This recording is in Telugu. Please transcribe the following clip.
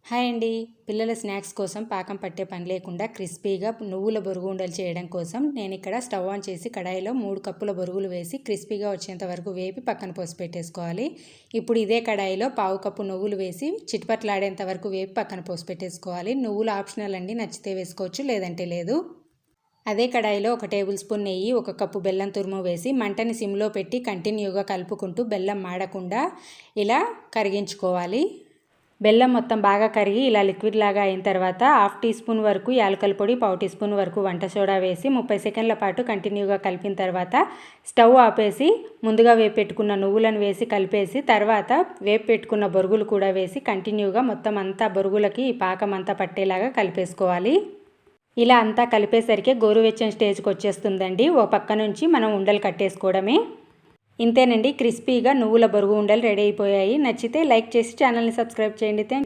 హాయ్ అండి. పిల్లల స్నాక్స్ కోసం పాకం పట్టే పని లేకుండా క్రిస్పీగా నువ్వుల బొరుగు ఉండలు చేయడం కోసం నేను ఇక్కడ స్టవ్ ఆన్ చేసి కడాయిలో 3 కప్పుల బొరుగులు వేసి క్రిస్పీగా వచ్చేంత వరకు వేపి పక్కన పోసి పెట్టేసుకోవాలి. ఇప్పుడు ఇదే కడాయిలో 1/2 కప్పు నువ్వులు వేసి చిటపట్లాడేంత వరకు వేపి పక్కన పోసి పెట్టేసుకోవాలి. నువ్వులు ఆప్షనల్ అండి, నచ్చితే వేసుకోవచ్చు లేదంటే లేదు. అదే కడాయిలో 1 టేబుల్ స్పూన్ నెయ్యి, 1 కప్పు బెల్లం తురుము వేసి మంటని సిమ్లో పెట్టి కంటిన్యూగా కలుపుకుంటూ బెల్లం మాడకుండా ఇలా కరిగించుకోవాలి. బెల్లం మొత్తం బాగా కరిగి ఇలా లిక్విడ్ లాగా అయిన తర్వాత 1/2 టీ స్పూన్ వరకు యాలకుల పొడి, 1/4 టీ స్పూన్ వరకు వంట సోడా వేసి 30 సెకండ్ల పాటు కంటిన్యూగా కలిపిన తర్వాత స్టవ్ ఆపేసి ముందుగా వేపెట్టుకున్న నువ్వులను వేసి కలిపేసి తర్వాత వేపెట్టుకున్న బొరుగులు కూడా వేసి కంటిన్యూగా మొత్తం అంతా బొరుగులకి ఈ పాకం అంతా పట్టేలాగా కలిపేసుకోవాలి. ఇలా అంతా కలిపేసరికి గోరువెచ్చని స్టేజ్కి వచ్చేస్తుందండి. ఓ పక్క నుంచి మనం ఉండలు కట్టేసుకోవడమే. ఇంతేనండి, క్రిస్పీగా నువ్వుల బొరుగు ఉండలు రెడీ అయిపోయాయి. నచ్చితే లైక్ చేసి ఛానల్ని సబ్స్క్రైబ్ చేయండి. థ్యాంక్